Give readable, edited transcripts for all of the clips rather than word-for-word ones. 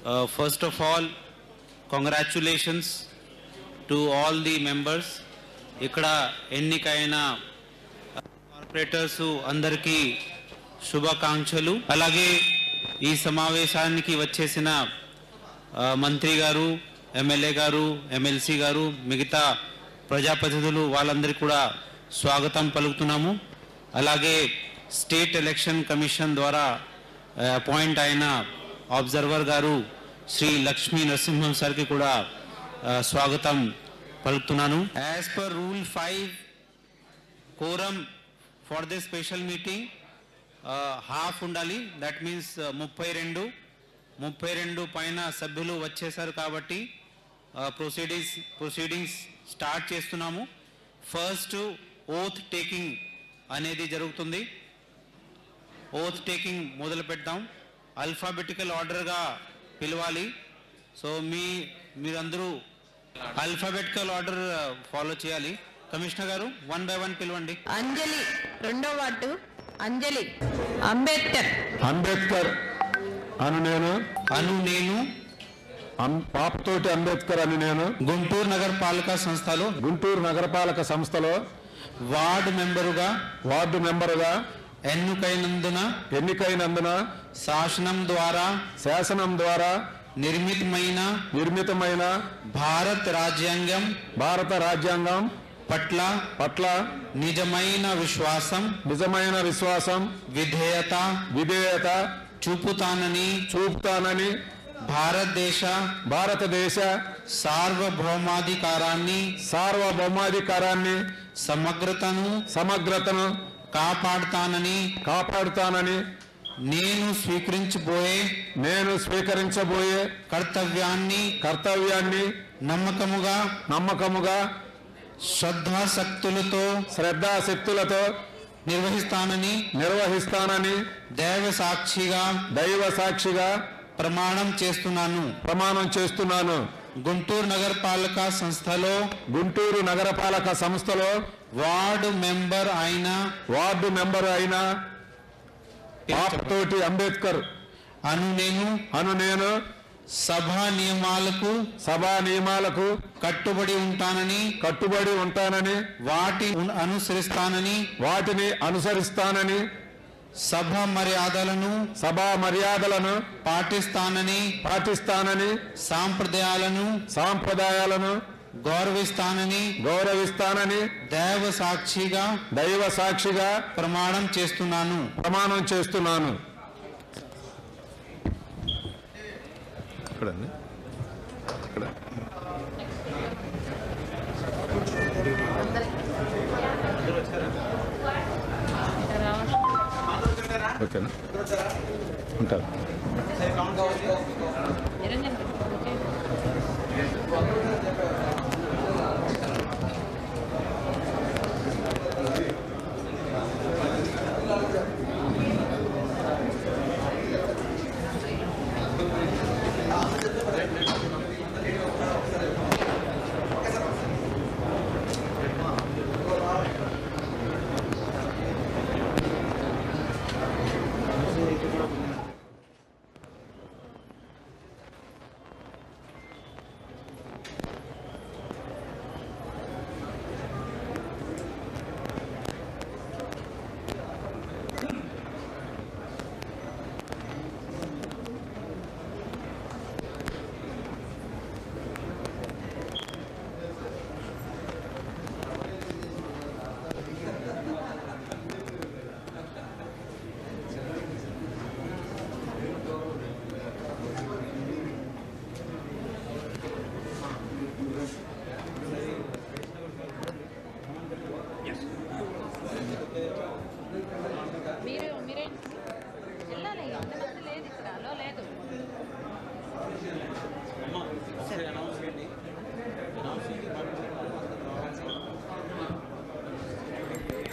First of all, congratulations to all the members. ఇక్కడ ఎన్నికైన corporators అందరికీ శుభాకాంక్షలు. అలాగే ఈ సమావేశానికి వచ్చేసిన మంత్రి గారు, ఎమ్మెల్యే గారు, ఎమ్మెల్సీ గారు, మిగతా ప్రజాప్రతినిధులు వాళ్ళందరికీ కూడా స్వాగతం పలుకుతున్నాము. అలాగే స్టేట్ ఎలక్షన్ కమిషన్ ద్వారా అపాయింట్ అయిన అబ్జర్వర్ గారు శ్రీ లక్ష్మీ నరసింహం సార్కి కూడా స్వాగతం పలుకుతున్నాను. As per rule 5 quorum for this special meeting half ఉండాలి. దట్ మీన్స్ 32 పైన సభ్యులు వచ్చేసారు కాబట్టి ప్రొసీడింగ్స్ స్టార్ట్ చేస్తున్నాము. ఫస్ట్ ఓత్ టేకింగ్ అనేది జరుగుతుంది. ఓత్ టేకింగ్ మొదలు పెడతాం. అల్ఫాబెటికల్ ఆర్డర్గా పిలవాలి. సో మీరందరూ అల్ఫాబెటికల్ ఆర్డర్ ఫాలో చేయాలి. కమిషనర్ గారు 1 by 1 పిలవండి. అంజలి రెండో వార్డు. అంజలి. అంబేద్కర్ అను నేను పాపతోటి అంబేద్కర్ అని నేను గుంటూరు నగరపాలక సంస్థలో వార్డు మెంబరుగా ఎన్నికైనందున శాసనం ద్వారా నిర్మితమైన భారత రాజ్యాంగం పట్ల నిజమైన విశ్వాసం విధేయత చూపుతానని భారతదేశ సార్వభౌమాధికారాన్ని సమగ్రతను కాపాడుతానని నేను స్వీకరించబోయే కర్తవ్యాన్ని నమ్మకముగా శ్రద్ధాశక్తులతో నిర్వహిస్తానని దైవ సాక్షిగా ప్రమాణం చేస్తున్నాను. గుంటూరు నగరపాలక సంస్థలో వార్డు మెంబర్ అయిన పాపతోటి అంబేద్కర్ అను నేను సభా నియమాలకు కట్టుబడి ఉంటానని వాటిని అనుసరిస్తానని సభా మర్యాదలను పాటిస్తానని సాంప్రదాయాలను గౌరవిస్తానని దైవ సాక్షిగా ప్రమాణం చేస్తున్నాను. ఓకేనా ఉంటారు.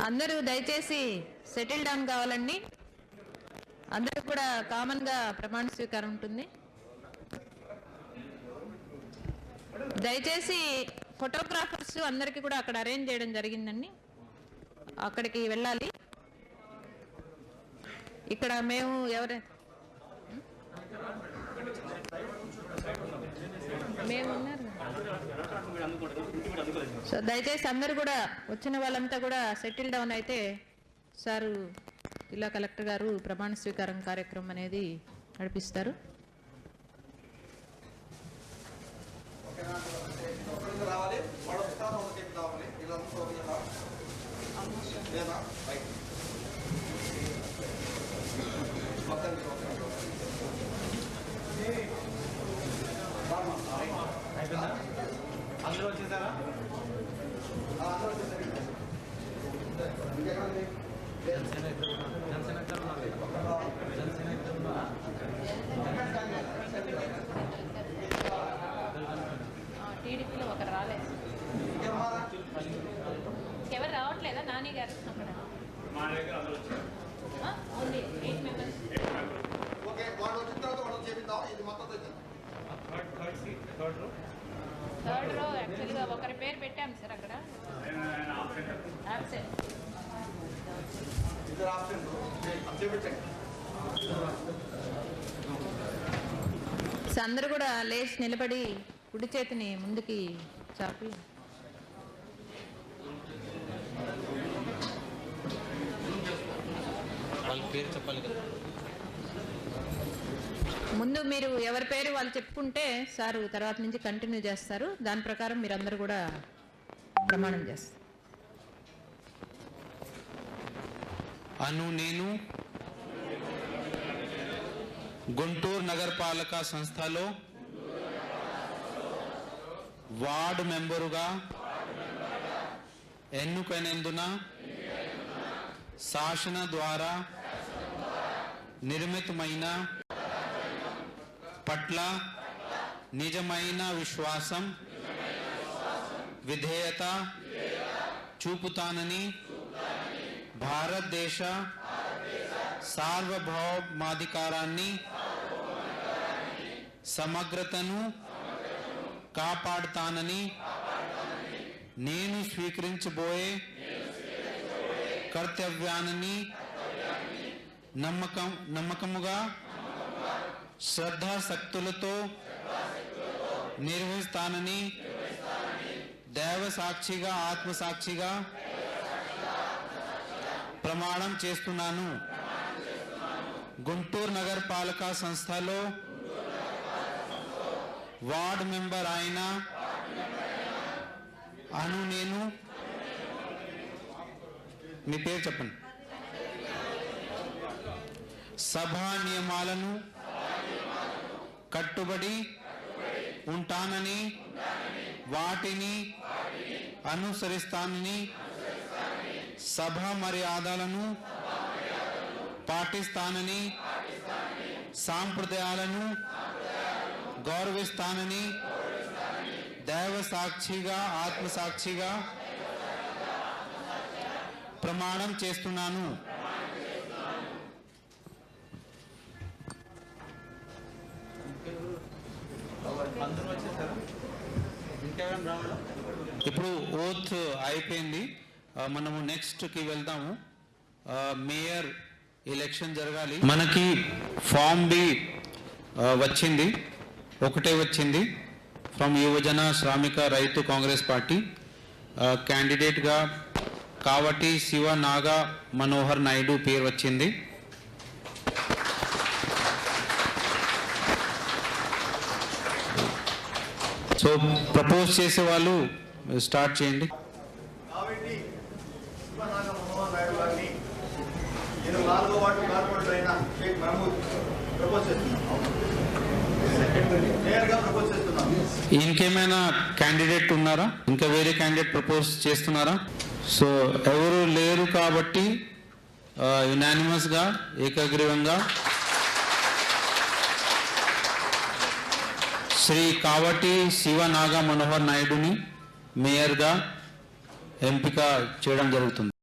అందరూ దయచేసి సెటిల్ డౌన్ కావాలండి. అందరూ కూడా కామన్ గా ప్రమాణ స్వీకారం ఉంటుంది. దయచేసి ఫోటోగ్రాఫర్స్ అందరికీ కూడా అక్కడ అరేంజ్ చేయడం జరిగిందండి. అక్కడికి వెళ్ళాలి. ఇక్కడ మేము సో దయచేసి అందరూ కూడా వచ్చిన వాళ్ళంతా కూడా సెటిల్ డౌన్ అయితే సారు జిల్లా కలెక్టర్ గారు ప్రమాణ స్వీకారం కార్యక్రమం అనేది నడిపిస్తారు. అందరూ వచ్చేసారా? టీడీపీలో ఒకరు రాలేదు, ఎవరు రావట్లేదా? నాని గారు అక్కడ ఓన్లీ 8 మెంబర్స్. థర్డ్ రో యాక్చువల్గా ఒకరి పేరు పెట్టాం సార్ అక్కడ. Absent. సో అందరూ కూడా లేచి నిలబడి కుడి చేతిని ముందుకి చాపి వాళ్ళ పేరు చెప్పాలి కదా. ముందు మీరు ఎవరి పేరు వాళ్ళు చెప్పుకుంటే సార్ తర్వాత నుంచి కంటిన్యూ చేస్తారు. దాని ప్రకారం మీరు అందరూ కూడా ప్రమాణం చేస్తారు. అను నేను గుంటూరు నగరపాలక సంస్థలో వార్డు మెంబరుగా ఎన్నుకైనందున శాసన ద్వారా నిర్మితమైన పట్ల నిజమైన విశ్వాసం విధేయత చూపుతానని భారతదేశ సార్వభౌమాధికారాన్ని సమగ్రతను కాపాడుతానని నేను స్వీకరించబోయే కర్తవ్యాన్ని నమ్మకముగా శ్రద్ధాశక్తులతో నిర్వహిస్తానని దైవ సాక్షిగా ఆత్మసాక్షిగా ప్రమాణం చేస్తున్నాను. గుంటూరు నగరపాలక సంస్థలో వార్డు మెంబర్ అయిన అను నేను మీ పేరు చెప్పండి. సభా నియమాలను కట్టుబడి ఉంటానని వాటిని అనుసరిస్తానని సభా మర్యాదలను పాటిస్తానని సాంప్రదాయాలను గౌరవిస్తానని దైవ సాక్షిగా ఆత్మసాక్షిగా ప్రమాణం చేస్తున్నాను. అందరూ వచ్చేసారా? ఇంకెవరైనా రావాలా? ఇప్పుడు ఓత్ అయిపోయింది. మనము నెక్స్ట్కి వెళ్దాము. మేయర్ ఎలక్షన్ జరగాలి. మనకి ఫామ్ బి వచ్చింది, ఒకటే వచ్చింది ఫ్రమ్ యువజన శ్రామిక రైతు కాంగ్రెస్ పార్టీ. క్యాండిడేట్గా కావటి శివ నాగా మనోహర్ నాయుడు పేరు వచ్చింది. సో ప్రపోజ్ చేసే వాళ్ళు స్టార్ట్ చేయండి. కాబట్టి శివనాగ మోహన్ నాయుడు గారిని నేను 4వ వార్డు కార్పొరేటర్ అయిన షేక్ మహమూద్ ప్రపోజ్ చేస్తున్నాను. మేయర్గా ప్రపోజ్ చేస్తున్నాను. ఇంకేమైనా క్యాండిడేట్ ఉన్నారా? ఇంకా వేరే క్యాండిడేట్ ప్రపోజ్ చేస్తున్నారా? సో ఎవరు లేరు కాబట్టి యునానిమస్గా ఏకగ్రీవంగా శ్రీ కావటి శివ నాగా మనోహర్ నాయుడుని మేయర్గా ఎంపిక చేయడం జరుగుతుంది.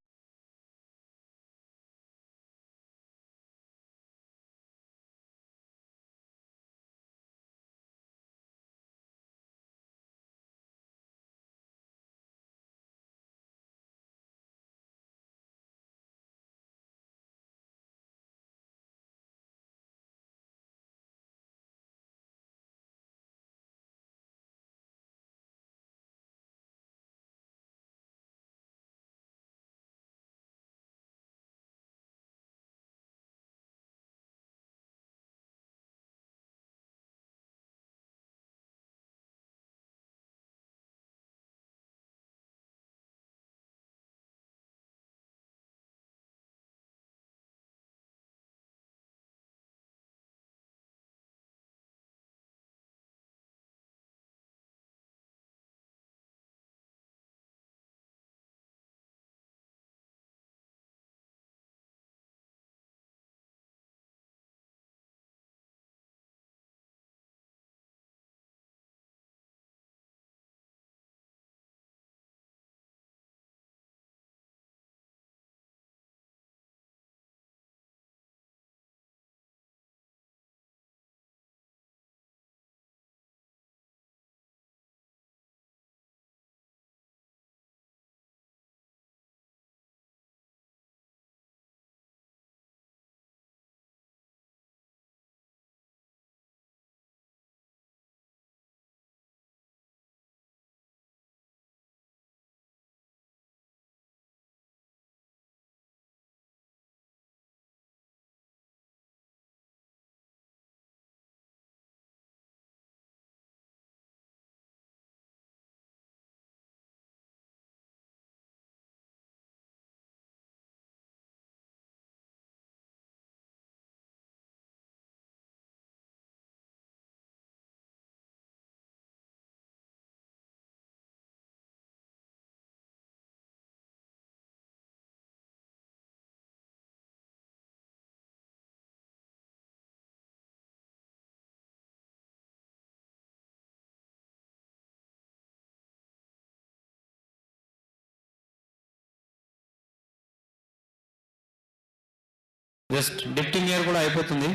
జస్ట్ డిప్యూటీ మేయర్ కూడా అయిపోతుంది.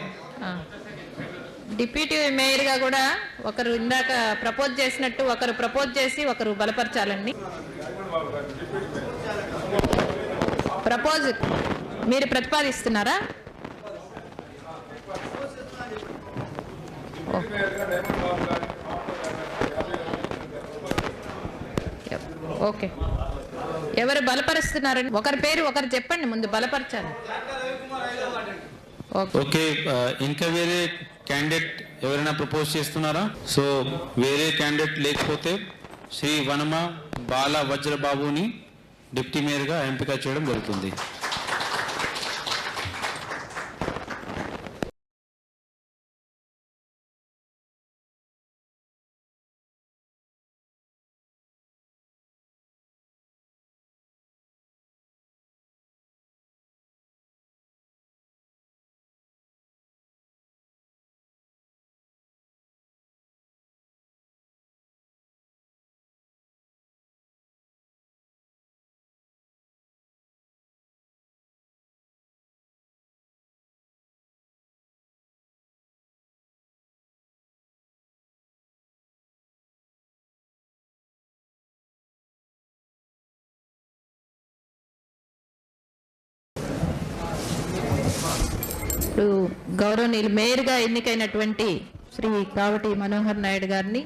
డిప్యూటీ మేయర్గా కూడా ఒకరు ఇందాక ప్రపోజ్ చేసినట్టు ఒకరు ప్రపోజ్ చేసి ఒకరు బలపరచాలండి. ప్రపోజ్ మీరు ప్రతిపాదిస్తున్నారా? ఓకే, ఎవరు బలపరుస్తున్నారండి? ఒకరి పేరు ఒకరు చెప్పండి, ముందు బలపరచాలి. ఓకే, ఇంకా వేరే క్యాండిడేట్ ఎవరైనా ప్రపోజ్ చేస్తున్నారా? సో వేరే క్యాండిడేట్ లేకపోతే శ్రీ వనమ బాల వజ్రబాబుని డిప్యూటీ మేయర్గా ఎంపిక చేయడం జరుగుతుంది. ఇప్పుడు గౌరవనీయులు మేయర్గా ఎన్నికైనటువంటి శ్రీ కావటి మనోహర్ నాయుడు గారిని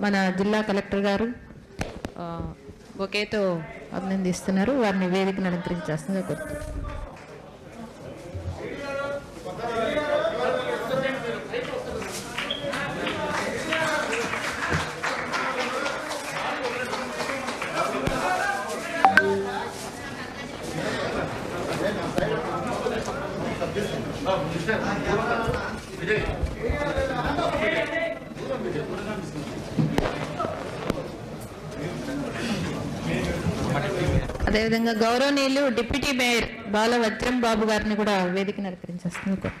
మన జిల్లా కలెక్టర్ గారు బొకేతో అభినందిస్తున్నారు. వారిని వేదికను అలంకరించేస్తుందిగా కోరుతున్నారు. అదేవిధంగా గౌరవనీయులు డిప్యూటీ మేయర్ బాల వజ్రం బాబు గారిని కూడా వేదికను అలంకరించేస్తున్నారు.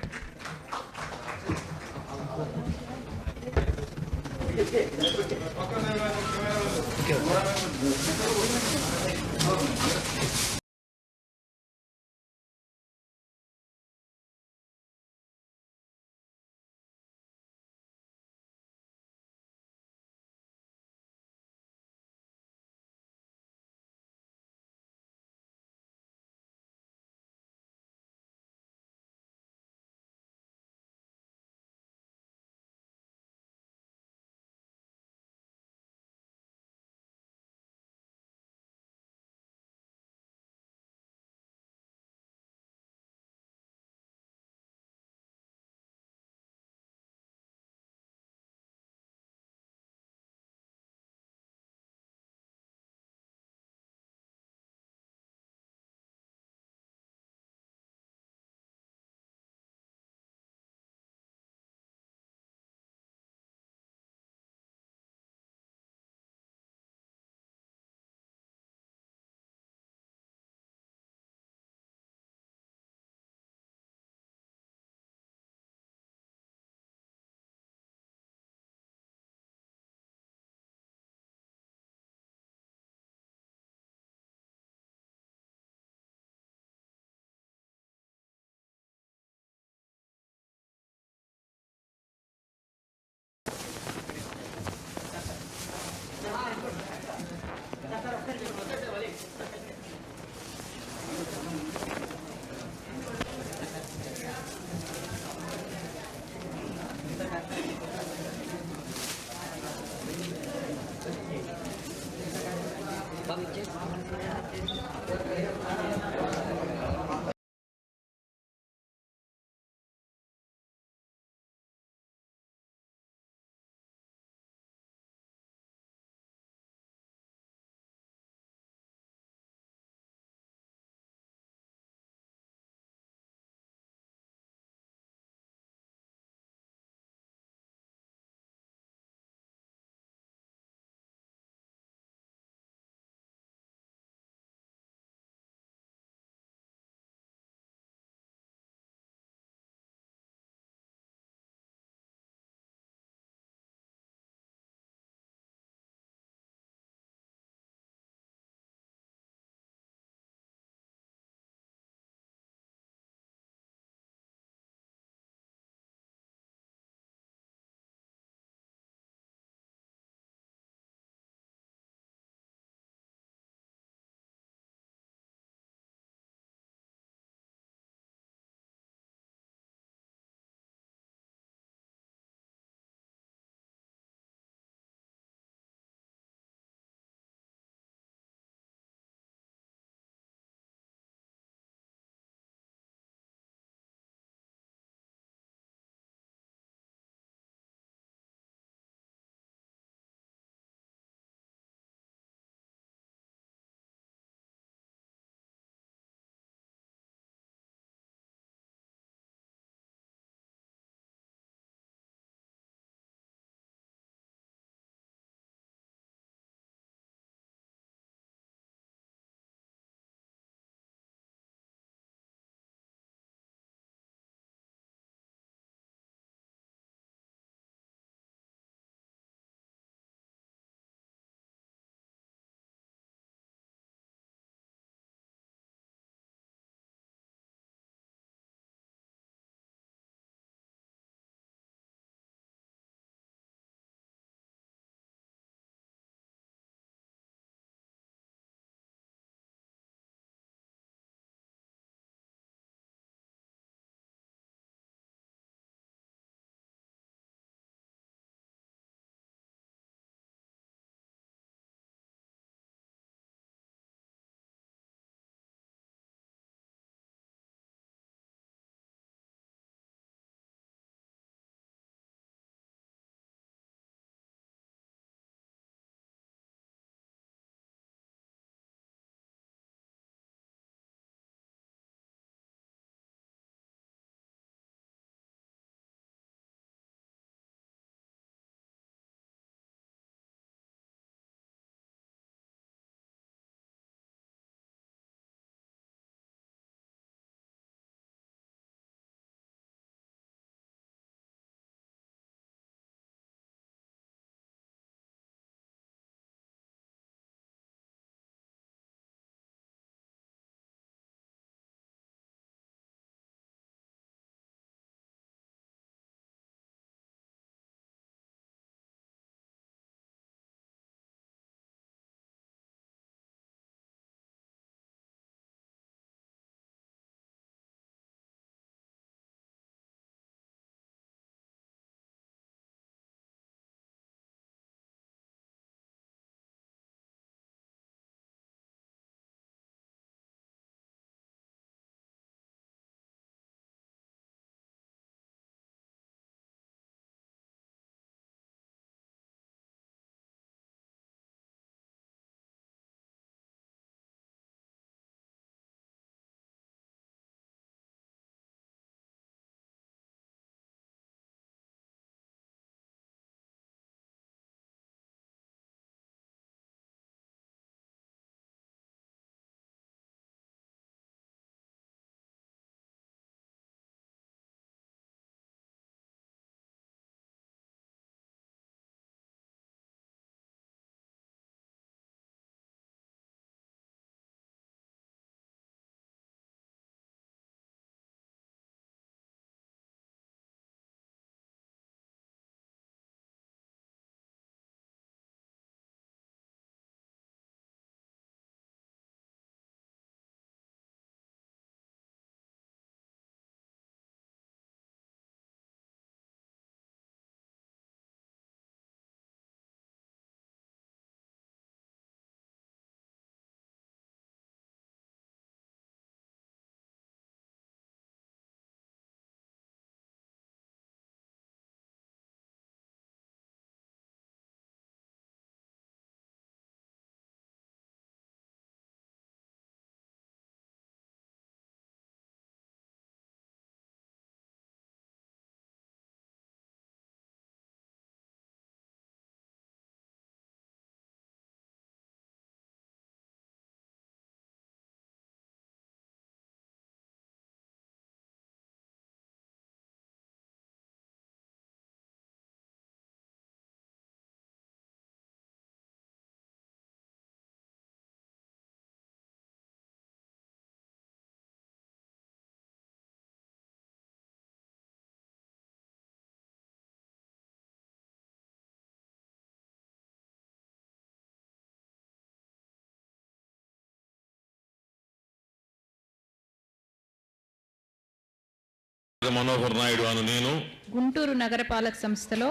మనోహర్ నాయుడు అను నేను గుంటూరు నగరపాలక సంస్థలో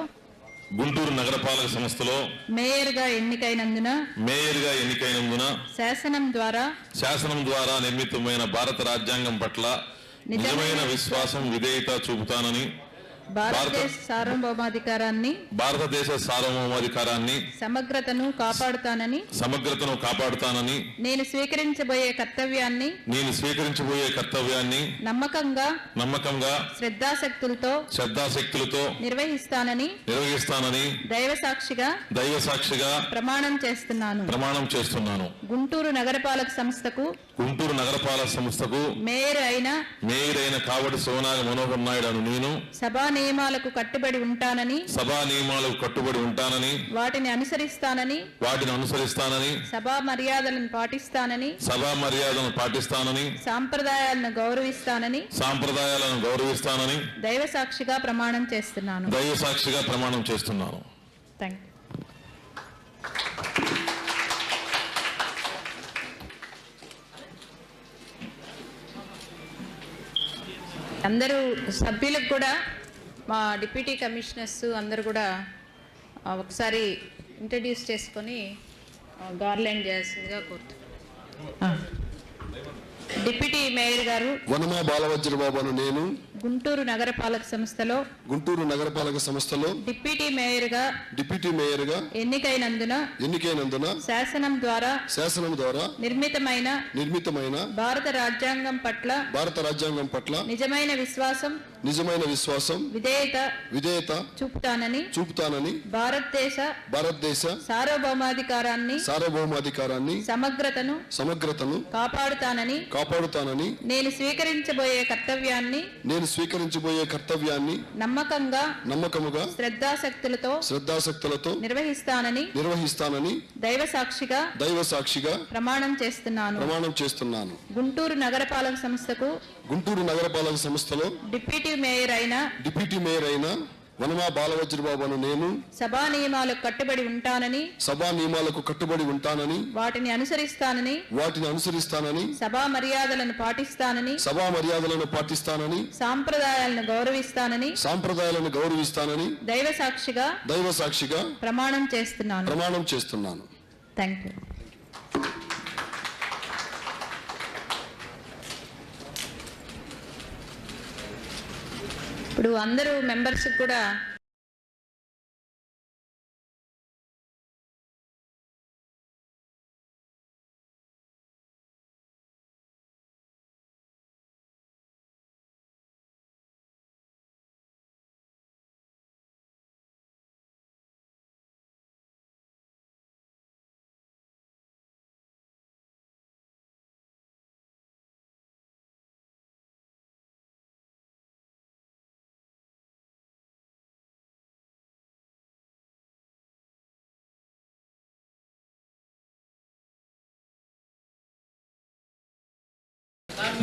గుంటూరు నగరపాలక సంస్థలో మేయర్గా ఎన్నికైనందున శాసనం ద్వారా నిర్మితమైన భారత రాజ్యాంగం పట్ల నిజమైన విశ్వాసం విధేయత చూపుతానని భారతదేశ సార్వభౌమాధికారాన్ని సమగ్రతను కాపాడుతానని నేను స్వీకరించబోయే కర్తవ్యాన్ని నమ్మకంగా శ్రద్ధాశక్తులతో నిర్వహిస్తానని దైవ సాక్షిగా ప్రమాణం చేస్తున్నాను. గుంటూరు నగరపాలక సంస్థకు మేయర్ అయిన కావటి శివనాగ మనోహర్ నాయుడు అను నేను సభా నియమాలకు కట్టుబడి ఉంటానని వాటిని అనుసరిస్తానని సభా మర్యాదలను పాటిస్తానని సాంప్రదాయాలను గౌరవిస్తానని దైవ సాక్షిగా ప్రమాణం చేస్తున్నాను. థాంక్యూ. అందరూ సభ్యులకు కూడా మా డిప్యూటీ కమిషనర్స్ అందరూ కూడా ఒకసారి ఇంట్రడ్యూస్ చేసుకొని గార్లెండ్ చేయాల్సిందిగా కోరుతున్నాను. డిప్యూటీ మేయర్ గారు వనమా బాలవజ్రబాబు అను నేను గుంటూరు నగరపాలక సంస్థలో డిప్యూటీ మేయర్ గా ఎన్నికైనందున శాసనం ద్వారా నిర్మితమైన భారత రాజ్యాంగం పట్ల నిజమైన విశ్వాసం విధేయత చూపుతానని భారతదేశ సార్వభౌమాధికారాన్ని సమగ్రతను కాపాడుతానని నేను స్వీకరించబోయే కర్తవ్యాన్ని నమ్మకంగా శ్రద్ధాశక్తులతో నిర్వహిస్తానని దైవ సాక్షిగా ప్రమాణం చేస్తున్నాను. గుంటూరు నగరపాలక సంస్థలో డిప్యూటీ మేయర్ అయిన వనమా బాలవజ్రబాబు అను నేను సభా నియమాలకు కట్టుబడి ఉంటానని వాటిని అనుసరిస్తానని సభా మర్యాదలను పాటిస్తానని సాంప్రదాయాలను గౌరవిస్తానని దైవ సాక్షిగా ప్రమాణం చేస్తున్నాను. థాంక్యూ. ఇప్పుడు అందరూ మెంబర్స్ కూడా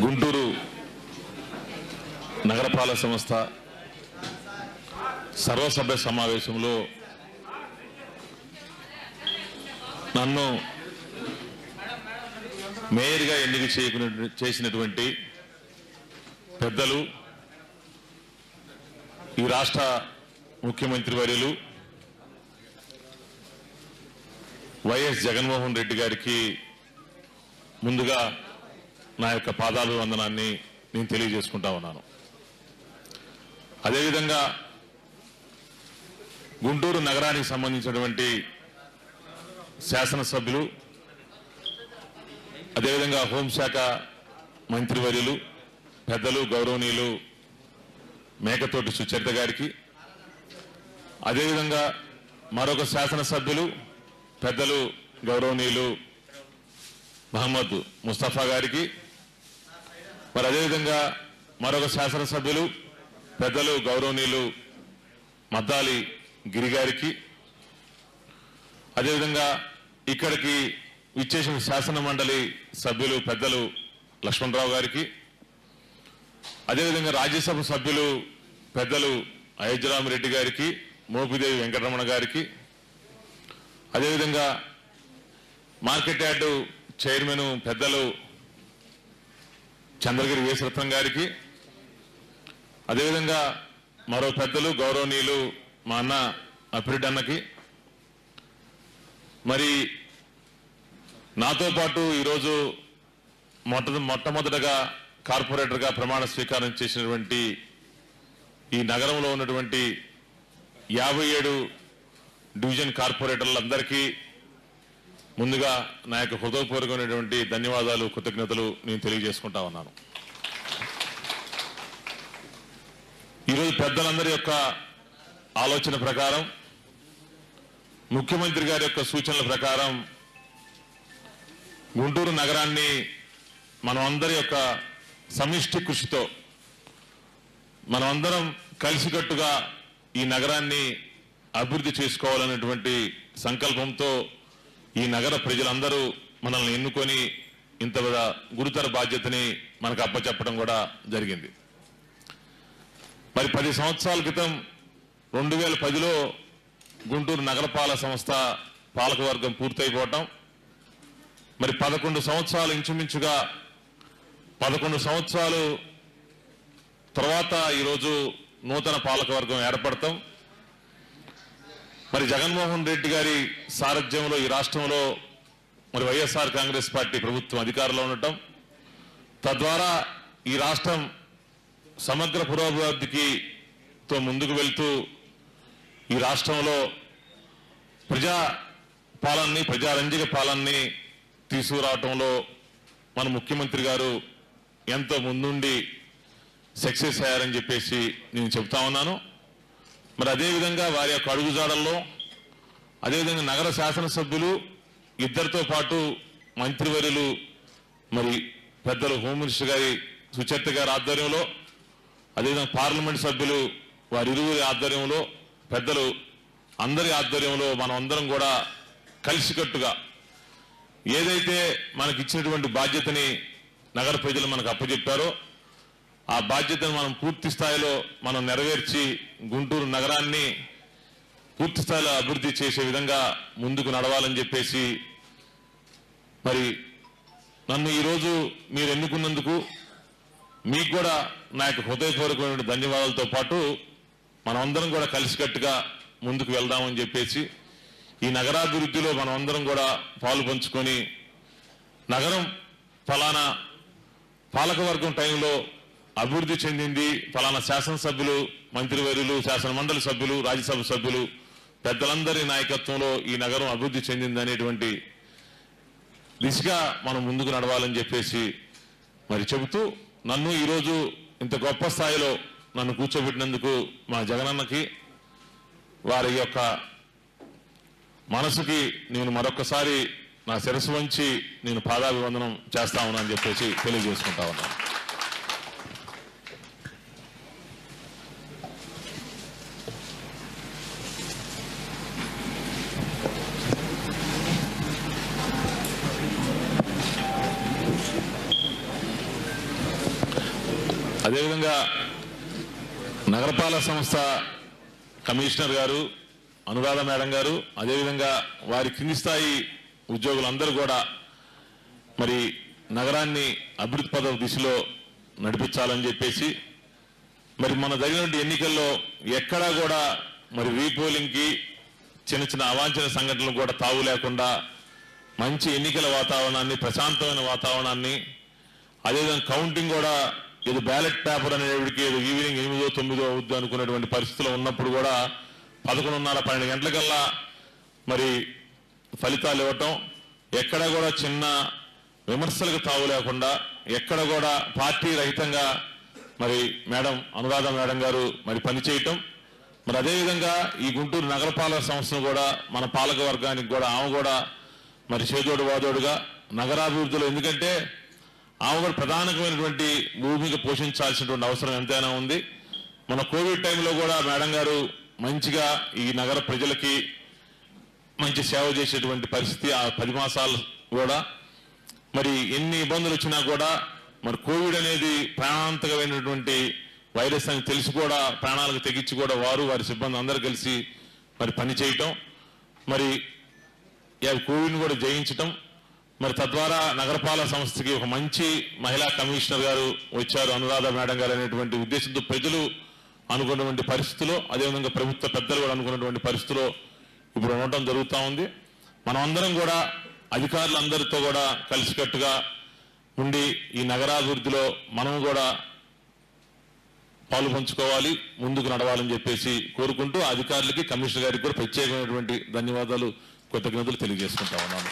గుంటూరు నగరపాలక సంస్థ సర్వసభ్య సమావేశంలో నన్ను మేయర్గా ఎన్నిక చేసినటువంటి పెద్దలు, ఈ రాష్ట్ర ముఖ్యమంత్రి వర్యులు వైఎస్ జగన్మోహన్ రెడ్డి గారికి ముందుగా నా యొక్క పాదాలు వందనాన్ని నేను తెలియజేసుకుంటా ఉన్నాను. అదేవిధంగా గుంటూరు నగరానికి సంబంధించినటువంటి శాసనసభ్యులు, అదేవిధంగా హోంశాఖ మంత్రివర్యులు పెద్దలు గౌరవనీయులు మేకతోటి సుచరిత గారికి, అదేవిధంగా మరొక శాసనసభ్యులు పెద్దలు గౌరవనీయులు మహమ్మద్ ముస్తఫా గారికి, మరి అదేవిధంగా మరొక శాసనసభ్యులు పెద్దలు గౌరవనీయులు మద్దాలి గిరి గారికి, అదేవిధంగా ఇక్కడికి విచ్చేసిన శాసన మండలి సభ్యులు పెద్దలు లక్ష్మణరావు గారికి, అదేవిధంగా రాజ్యసభ సభ్యులు పెద్దలు అయోధ్యరామిరెడ్డి గారికి, మోపిదేవి వెంకటరమణ గారికి, అదేవిధంగా మార్కెట్ యార్డు చైర్మన్ పెద్దలు చంద్రగిరి వీసరత్నం గారికి, అదేవిధంగా మరో పెద్దలు గౌరవనీయులు మా అన్న అప్పిరెడ్డి అన్నకి, మరి నాతో పాటు ఈరోజు మొట్టమొదటగా కార్పొరేటర్గా ప్రమాణ స్వీకారం చేసినటువంటి ఈ నగరంలో ఉన్నటువంటి 57 డివిజన్ కార్పొరేటర్లందరికీ ముందుగా నా యొక్క హృదయపూర్వకమైనటువంటి ధన్యవాదాలు, కృతజ్ఞతలు నేను తెలియజేసుకుంటా ఉన్నాను. ఈరోజు పెద్దలందరి యొక్క ఆలోచన ప్రకారం, ముఖ్యమంత్రి గారి యొక్క సూచనల ప్రకారం గుంటూరు నగరాన్ని మనం అందరి యొక్క సమిష్టి కృషితో మనమందరం కలిసికట్టుగా ఈ నగరాన్ని అభివృద్ధి చేసుకోవాలనేటువంటి సంకల్పంతో ఈ నగర ప్రజలందరూ మనల్ని ఎన్నుకొని ఇంత గురుతర బాధ్యతని మనకు అప్పచెప్పడం కూడా జరిగింది. మరి 10 సంవత్సరాల క్రితం 2010లో గుంటూరు నగరపాలక సంస్థ పాలకవర్గం పూర్తయిపోవటం, మరి 11 సంవత్సరాలు ఇంచుమించుగా 11 సంవత్సరాలు తర్వాత ఈరోజు నూతన పాలకవర్గం ఏర్పడతాం. మరి జగన్మోహన్ రెడ్డి గారి సారథ్యంలో ఈ రాష్ట్రంలో మరి వైఎస్ఆర్ కాంగ్రెస్ పార్టీ ప్రభుత్వం అధికారంలో ఉండటం, తద్వారా ఈ రాష్ట్రం సమగ్ర పురోభివృద్ధికి ముందుకు వెళ్తూ ఈ రాష్ట్రంలో ప్రజారంజక పాలనని తీసుకురావటంలో మన ముఖ్యమంత్రి గారు ఎంతో ముందుండి సక్సెస్ అయ్యారని చెప్పేసి నేను చెప్తా ఉన్నాను. మరి అదేవిధంగా వారి యొక్క అడుగుజాడల్లో అదేవిధంగా నగర శాసనసభ్యులు ఇద్దరితో పాటు మంత్రివర్యులు మరి పెద్దలు హోమ్ మినిస్టర్ గారి సుచరిత గారి ఆధ్వర్యంలో, అదేవిధంగా పార్లమెంట్ సభ్యులు వారి ఇరువురి ఆధ్వర్యంలో, పెద్దలు అందరి ఆధ్వర్యంలో మనం అందరం కూడా కలిసికట్టుగా ఏదైతే మనకి ఇచ్చినటువంటి బాధ్యతని నగర ప్రజలు మనకు అప్పచెప్పారో ఆ బాధ్యతను మనం పూర్తి స్థాయిలో మనం నెరవేర్చి గుంటూరు నగరాన్ని పూర్తి స్థాయిలో అభివృద్ధి చేసే విధంగా ముందుకు నడవాలని చెప్పేసి మరి నన్ను ఈరోజు మీరు ఎన్నుకున్నందుకు మీకు కూడా నా యొక్క హృదయపూర్వకమైన ధన్యవాదాలతో పాటు మనమందరం కూడా కలిసికట్టుగా ముందుకు వెళ్దామని చెప్పేసి ఈ నగరాభివృద్ధిలో మనమందరం కూడా పాలు పంచుకొని నగరం ఫలానా పాలకవర్గం టైంలో అభివృద్ధి చెందింది, ఫలానా శాసనసభ్యులు, మంత్రివర్యులు, శాసన మండలి సభ్యులు, రాజ్యసభ సభ్యులు పెద్దలందరి నాయకత్వంలో ఈ నగరం అభివృద్ధి చెందింది అనేటువంటి దిశగా మనం ముందుకు నడవాలని చెప్పేసి మరి చెబుతూ నన్ను ఈరోజు ఇంత గొప్ప స్థాయిలో నన్ను కూర్చోబెట్టినందుకు మా జగనన్నకి వారి యొక్క మనసుకి నేను మరొకసారి నా శిరస్సు వంచి నేను పాదాభివందనం చేస్తా ఉన్నానని చెప్పేసి తెలియజేసుకుంటా ఉన్నాను. అదేవిధంగా నగరపాలక సంస్థ కమిషనర్ గారు, అనురాధ మేడం గారు, అదేవిధంగా వారి కింది స్థాయి ఉద్యోగులందరూ కూడా మరి నగరాన్ని అభివృద్ధి పద దిశలో నడిపించాలని చెప్పేసి మరి మన జరిగినటువంటి ఎన్నికల్లో ఎక్కడా కూడా మరి రీపోలింగ్కి చిన్న చిన్న అవాంఛనీయ సంఘటనలు కూడా తావు లేకుండా మంచి ఎన్నికల వాతావరణాన్ని, ప్రశాంతమైన వాతావరణాన్ని, అదేవిధంగా కౌంటింగ్ కూడా ఏదో బ్యాలెట్ పేపర్ అనేటికి ఏదో ఈవినింగ్ 8, 9 అవుద్దు అనుకున్నటువంటి పరిస్థితులు ఉన్నప్పుడు కూడా 11:30, 12 గంటలకల్లా మరి ఫలితాలు ఇవ్వటం, ఎక్కడ కూడా చిన్న విమర్శలకు తావు లేకుండా ఎక్కడ కూడా పార్టీ రహితంగా మరి మేడం అనురాధ మేడం గారు మరి పనిచేయటం, మరి అదేవిధంగా ఈ గుంటూరు నగరపాలక సంస్థను కూడా మన పాలక వర్గానికి కూడా ఆమె కూడా మరి చేదోడు వాదోడుగా నగరాభివృద్ధిలో, ఎందుకంటే ఆమె కూడా ప్రధానమైనటువంటి భూమిక పోషించాల్సినటువంటి అవసరం ఎంతైనా ఉంది. మన కోవిడ్ టైంలో కూడా మేడం గారు మంచిగా ఈ నగర ప్రజలకి మంచి సేవ చేసేటువంటి పరిస్థితి ఆ 10 మాసాలు కూడా మరి ఎన్ని ఇబ్బందులు వచ్చినా కూడా మరి కోవిడ్ అనేది ప్రాణాంతకమైనటువంటి వైరస్ అని తెలిసి కూడా ప్రాణాలకు తెగించి కూడా వారి సిబ్బంది అందరూ కలిసి మరి పనిచేయటం, మరి కోవిడ్ని కూడా జయించటం, మరి తద్వారా నగరపాలక సంస్థకి ఒక మంచి మహిళా కమిషనర్ గారు వచ్చారు, అనురాధ మేడం గారు అనేటువంటి ఉద్దేశంతో ప్రజలు అనుకున్నటువంటి పరిస్థితిలో, అదేవిధంగా ప్రభుత్వ పెద్దలు కూడా అనుకున్నటువంటి పరిస్థితిలో ఇప్పుడు ఉండటం జరుగుతూ ఉంది. మనం అందరం కూడా అధికారులందరితో కూడా కలిసికట్టుగా ఉండి ఈ నగరాభివృద్ధిలో మనం కూడా పాలు పంచుకోవాలి, ముందుకు నడవాలని చెప్పేసి కోరుకుంటూ అధికారులకి కమిషనర్ గారికి కూడా ప్రత్యేకమైనటువంటి ధన్యవాదాలు, కృతజ్ఞతలు తెలియజేసుకుంటా ఉన్నాను.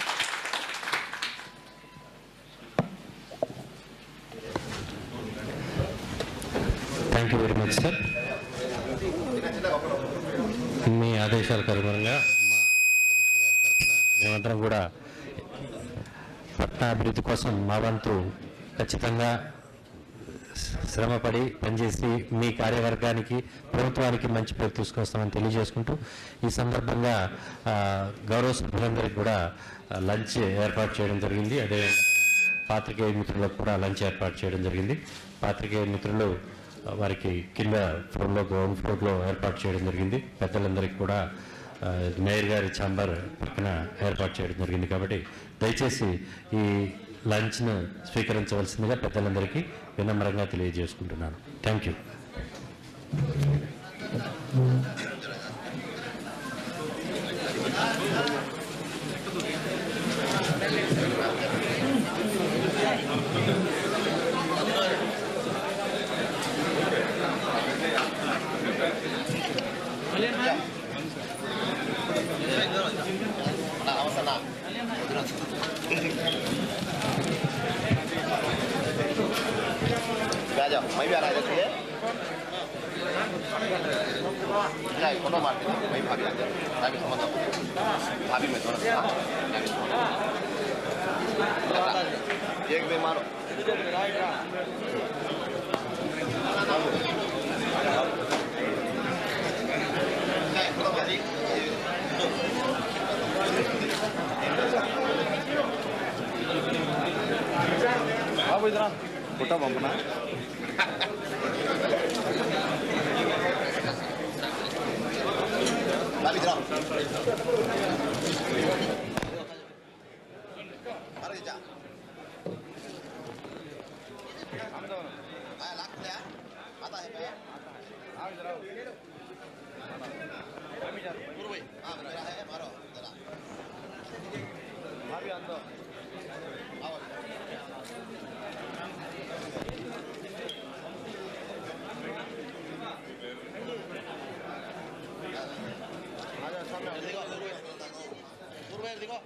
Thank you very much sir. మీ ఆదేశాల కారణంగా మా కమిషనర్ గారి తరఫున మేమందరం కూడా పట్టణ అభివృద్ధి కోసం మా వంతు ఖచ్చితంగా శ్రమపడి పనిచేసి మీ కార్యవర్గానికి ప్రభుత్వానికి మంచి పేరు తీసుకొస్తామని తెలియజేసుకుంటూ ఈ సందర్భంగా గౌరవ సభ్యులందరికీ కూడా లంచ్ ఏర్పాటు చేయడం జరిగింది. అదే పాత్రికేయ మిత్రులకు కూడా లంచ్ ఏర్పాటు చేయడం జరిగింది. పాత్రికేయ మిత్రులు వారికి కింద ఫ్లోర్లో గ్రౌండ్ ఫ్లోర్లో ఏర్పాటు చేయడం జరిగింది. పెద్దలందరికీ కూడా మేయర్ గారి ఛాంబర్ పక్కన ఏర్పాటు చేయడం జరిగింది. కాబట్టి దయచేసి ఈ లంచ్ను స్వీకరించవలసిందిగా పెద్దలందరికీ వినమ్రంగా తెలియజేసుకుంటున్నాను. Thank you. मैं भी आ रहा है देखिए फोटो मारते हैं मैं भाभी आ गया भाभी समझ भाभी में थोड़ा एक में मारो बाबू इधर फोटो पंपना बाबी इधर अरे जा आया लाख ले आता है भैया आओ इधर आओ बाबी जा पूर्व हां मेरा है मारो जरा बाबी अंदर आओ देखो